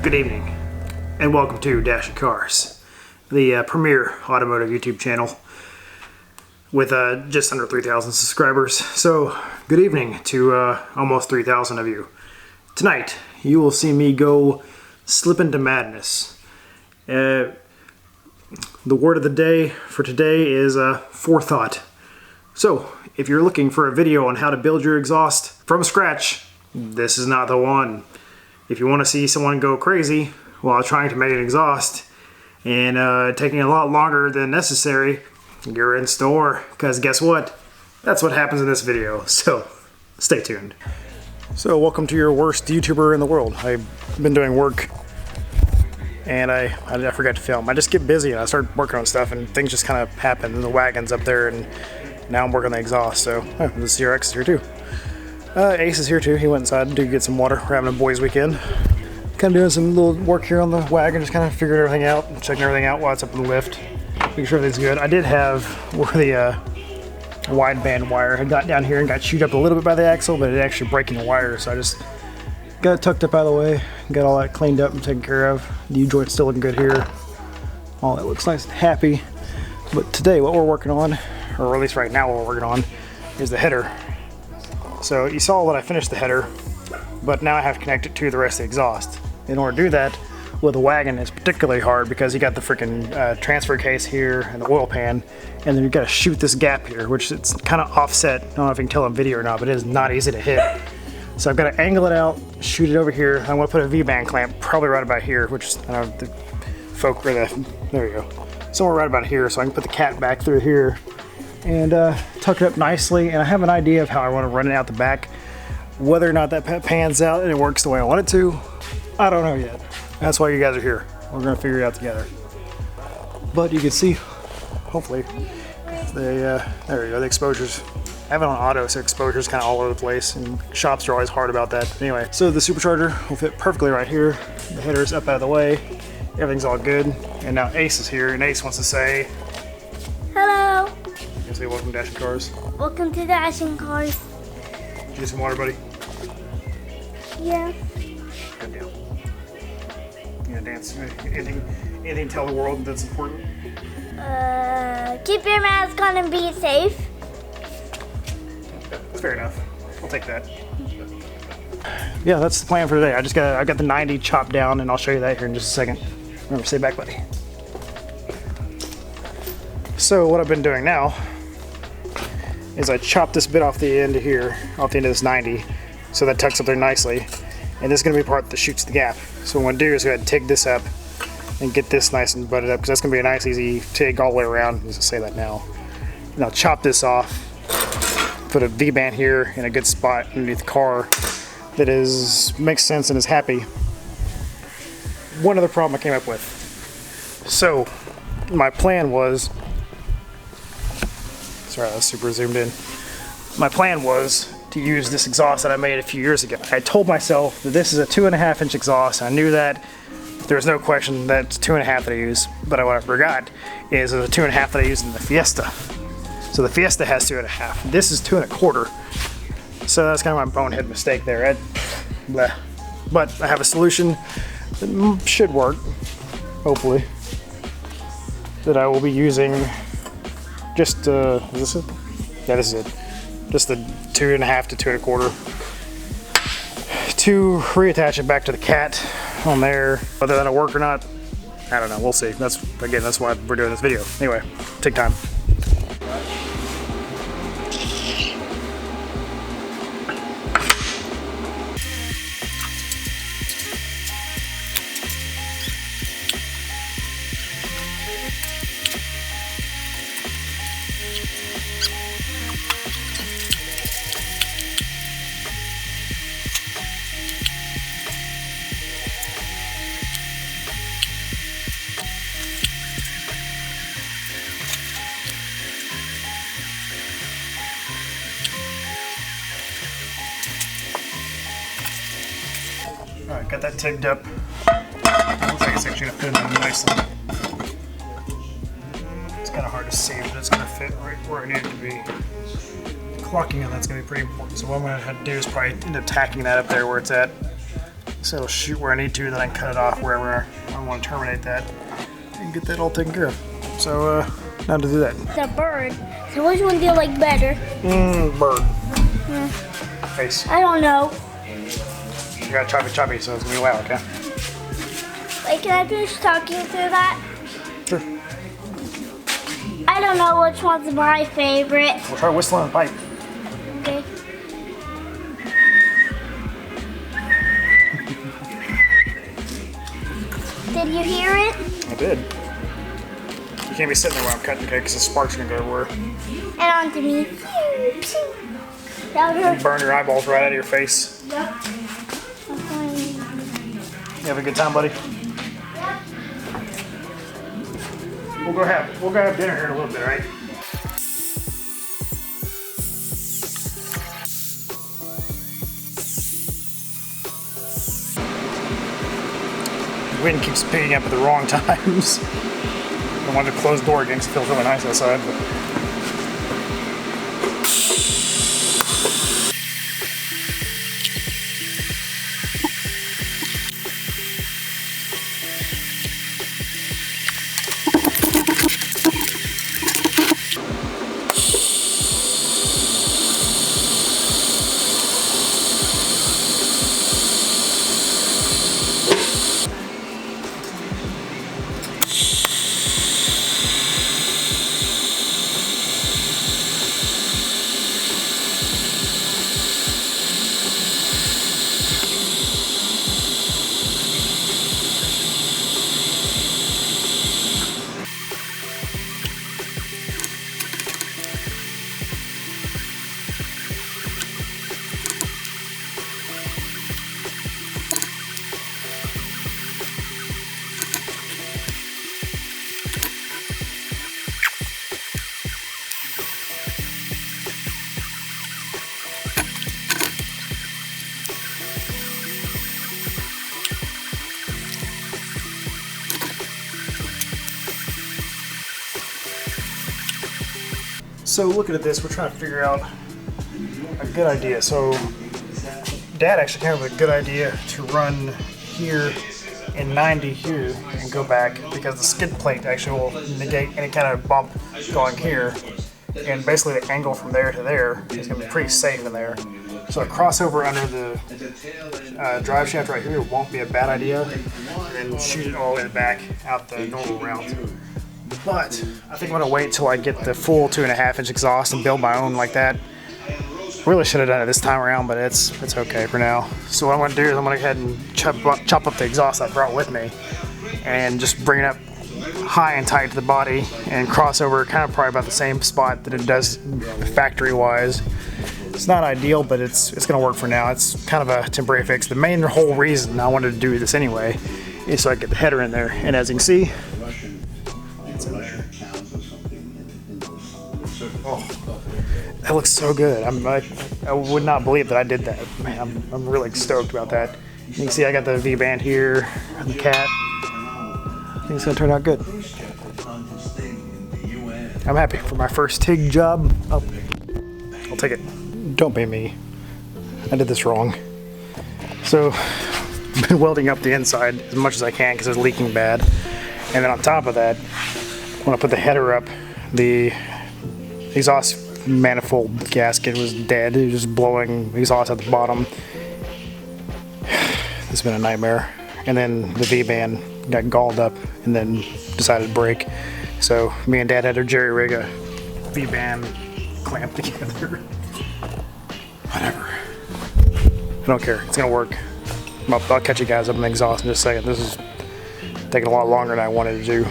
Good evening, and welcome to Dash Cars, the premier automotive YouTube channel with just under 3,000 subscribers. So, good evening to almost 3,000 of you. Tonight, you will see me go slip into madness. The word of the day for today is forethought. So, if you're looking for a video on how to build your exhaust from scratch, this is not the one. If you want to see someone go crazy while trying to make an exhaust and taking a lot longer than necessary, you're in store, because guess what? That's what happens in this video, so stay tuned. So welcome to your worst YouTuber in the world. I've been doing work and I forgot to film. I just get busy and I start working on stuff and things just kind of happen, and the wagon's up there and now I'm working on the exhaust. So the CRX is here too. Ace is here too. He went inside to get some water. We're having a boys weekend. Kind of doing some little work here on the wagon, just kind of figuring everything out, checking everything out while it's up in the lift, making sure everything's good. I did have where the wideband wire had got down here and got chewed up a little bit by the axle, but it actually breaking the wire, so I just got it tucked up out of the way, got all that cleaned up and taken care of. The U-joint's still looking good here. All that looks nice and happy. But today what we're working on, or at least right now what we're working on, is the header. So you saw that I finished the header, but now I have to connect it to the rest of the exhaust. In order to do that, with the wagon, it's particularly hard because you got the freaking transfer case here and the oil pan, and then you got to shoot this gap here, which it's kind of offset. I don't know if you can tell on video or not, but it is not easy to hit. So I've got to angle it out, shoot it over here. I'm going to put a V-band clamp probably right about here, which I don't know, the folk or the, there you go, somewhere right about here, so I can put the cap back through here and tuck it up nicely. And I have an idea of how I want to run it out the back. Whether or not that pans out and it works the way I want it to, I don't know yet. That's why you guys are here. We're gonna figure it out together. But you can see, hopefully, there you go, the exposures. I have it on auto, so exposure's kind of all over the place, and shops are always hard about that. Anyway, so the supercharger will fit perfectly right here. The header's up out of the way. Everything's all good. And now Ace is here, and Ace wants to say, hello. You can say welcome to Dashing Cars. Welcome to Dashing Cars. Did you get some water, buddy? Yeah. Good deal. You gonna dance? Anything to tell the world that's important? Keep your mask on and be safe. Fair enough. I'll take that. Yeah, that's the plan for today. I got the 90 chopped down, and I'll show you that here in just a second. Remember, stay back, buddy. So what I've been doing now is I chopped this bit off the end of here, off the end of this 90, so that tucks up there nicely. And this is going to be part that shoots the gap. So what I'm going to do is go ahead and TIG this up and get this nice and butted up, because that's going to be a nice easy TIG all the way around. Let's say that now. And I'll chop this off, put a V-band here in a good spot underneath the car that makes sense and is happy. One other problem I came up with. So my plan was, sorry, that's super zoomed in. My plan was to use this exhaust that I made a few years ago. I told myself that this is a 2.5-inch exhaust. I knew that there was no question that it's 2.5 that I use, but what I forgot is there's a 2.5 that I used in the Fiesta. So the Fiesta has 2.5. This is 2.25. So that's kind of my bonehead mistake there. But I have a solution that should work, hopefully, that I will be using. Just, is this it? Yeah, this is it. Just the 2.5 to 2.25 to reattach it back to the cat on there. Whether that'll work or not, I don't know. We'll see. That's why we're doing this video. Anyway, take time. Alright, got that tigged up. Looks like it's actually going to fit in there nicely. It's kind of hard to see, but it's going to fit right where I need it to be. Clocking on that's going to be pretty important. So what I'm going to have to do is probably end up tacking that up there where it's at. So it'll shoot where I need to, then I can cut it off wherever I want to terminate that and get that all taken care of. So now to do that. It's a bird. So which one do you like better? Bird. Face. I don't know. You got choppy, so it's gonna be loud, okay? Wait, can I finish talking through that? Sure. I don't know which one's my favorite. We'll try whistling the pipe. Okay. Did you hear it? I did. You can't be sitting there while I'm cutting, okay? Because the sparks are gonna go everywhere. And onto me. That would hurt. Burn your eyeballs right out of your face. Yep. You have a good time, buddy? We'll go have dinner here in a little bit, right? The wind keeps picking up at the wrong times. I wanted to close the door again because it feels really nice outside. But So looking at this, we're trying to figure out a good idea. So Dad actually came up with a good idea to run here and 90 here and go back, because the skid plate actually will negate any kind of bump going here. And basically the angle from there to there is going to be pretty safe in there. So a crossover under the drive shaft right here won't be a bad idea, and then shoot it all the way back out the normal route. But I think I'm going to wait till I get the full 2.5-inch exhaust and build my own like that. Really should have done it this time around, but it's okay for now. So what I'm going to do is I'm going to go ahead and chop up the exhaust I brought with me and just bring it up high and tight to the body and cross over kind of probably about the same spot that it does factory wise. It's not ideal, but it's going to work for now. It's kind of a temporary fix. The main whole reason I wanted to do this anyway is so I get the header in there. And as you can see, it's in there. Oh, that looks so good. I would not believe that I did that. Man, I'm really stoked about that. You can see I got the V-band here and the cat. I think it's going to turn out good. I'm happy for my first TIG job. I'll take it. Don't be me. I did this wrong. So, I've been welding up the inside as much as I can because it's leaking bad. And then on top of that, when I put the header up, the exhaust manifold gasket was dead. It was just blowing exhaust at the bottom. This has been a nightmare. And then the V-band got galled up and then decided to break. So me and Dad had to jerry rig a V-band clamp together. Whatever. I don't care. It's gonna work. I'll catch you guys up in the exhaust in just a second. This is taking a lot longer than I wanted to do.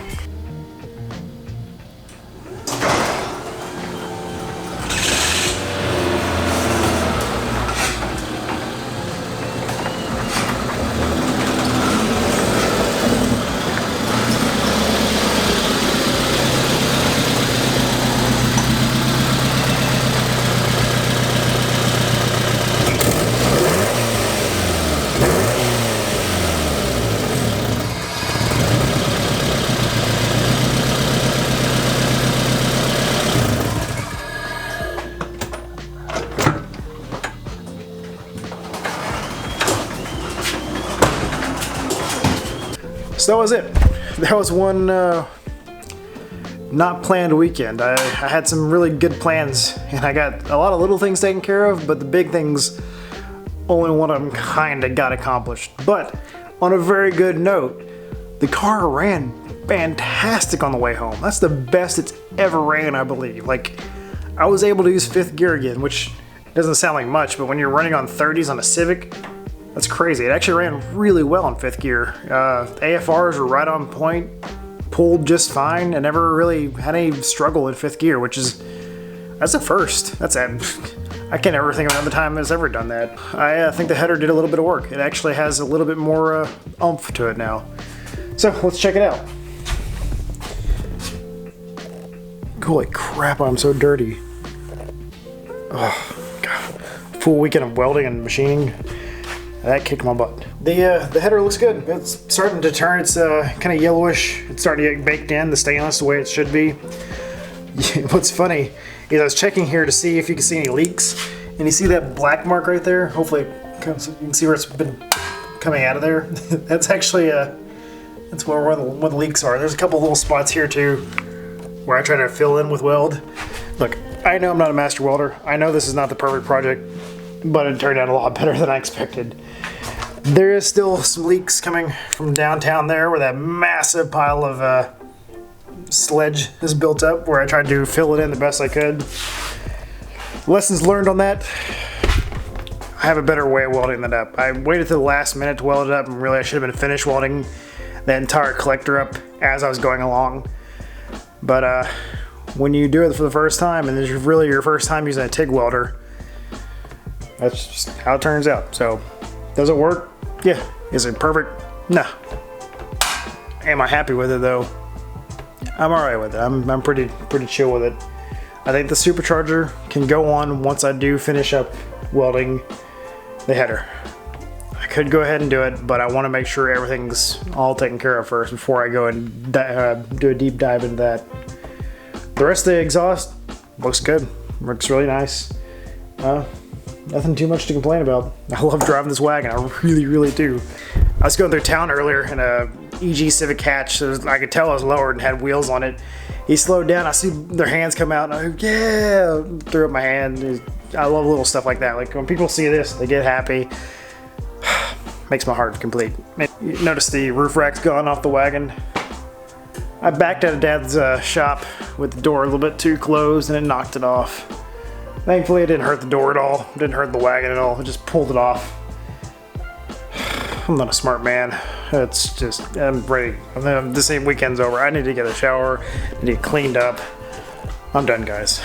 So that was it. That was one not planned weekend. I had some really good plans, and I got a lot of little things taken care of, but the big things, only one of them kinda got accomplished. But on a very good note, the car ran fantastic on the way home. That's the best it's ever ran, I believe. Like, I was able to use 5th gear again, which doesn't sound like much, but when you're running on 30s on a Civic, that's crazy. It actually ran really well in 5th gear. AFRs were right on point, pulled just fine, and never really had any struggle in 5th gear, that's a first. I can't ever think of another time that's ever done that. I think the header did a little bit of work. It actually has a little bit more oomph to it now. So let's check it out. Holy crap, I'm so dirty. Oh, God. Full weekend of welding and machining. That kicked my butt. The header looks good. It's starting to turn. It's kind of yellowish. It's starting to get baked in, the stainless, the way it should be. What's funny is I was checking here to see if you can see any leaks. And you see that black mark right there? Hopefully you can see where it's been coming out of there. That's actually that's where one of the leaks are. There's a couple little spots here too where I try to fill in with weld. Look, I know I'm not a master welder. I know this is not the perfect project, but it turned out a lot better than I expected. There is still some leaks coming from downtown there where that massive pile of sledge is built up, where I tried to fill it in the best I could. Lessons learned on that. I have a better way of welding that up. I waited to the last minute to weld it up, and really I should have been finished welding the entire collector up as I was going along. But when you do it for the first time, and it's really your first time using a TIG welder, that's just how it turns out. So, does it work? Yeah. Is it perfect? No. Am I happy with it though? I'm alright with it. I'm pretty chill with it. I think the Supercharger can go on once I do finish up welding the header. I could go ahead and do it, but I want to make sure everything's all taken care of first before I go and do a deep dive into that. The rest of the exhaust looks good. Works really nice. Nothing too much to complain about. I love driving this wagon. I really do. I was going through town earlier in a EG Civic hatch. So I could tell I was lowered and had wheels on it. He slowed down. I see their hands come out, and I go, yeah, threw up my hand. I love little stuff like that. Like when people see this, they get happy. Makes my heart complete. You notice the roof rack's gone off the wagon. I backed out of Dad's shop with the door a little bit too closed, and it knocked it off. Thankfully, it didn't hurt the door at all. It didn't hurt the wagon at all. It just pulled it off. I'm not a smart man. It's just, I'm ready. This weekend's over. I need to get a shower. I need to get cleaned up. I'm done, guys.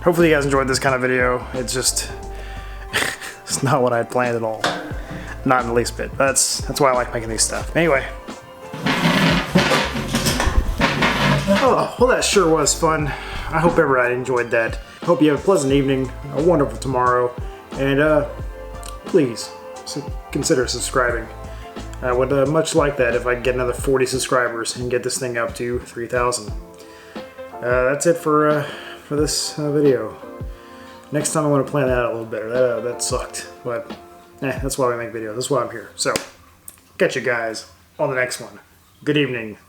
Hopefully you guys enjoyed this kind of video. It's just, it's not what I had planned at all. Not in the least bit. That's why I like making these stuff. Anyway. Oh, well, that sure was fun. I hope everybody enjoyed that. Hope you have a pleasant evening, a wonderful tomorrow, and please consider subscribing. I would much like that if I could get another 40 subscribers and get this thing up to 3,000. That's it for this video. Next time I want to plan that out a little better. That sucked, but that's why we make videos. That's why I'm here. So, catch you guys on the next one. Good evening.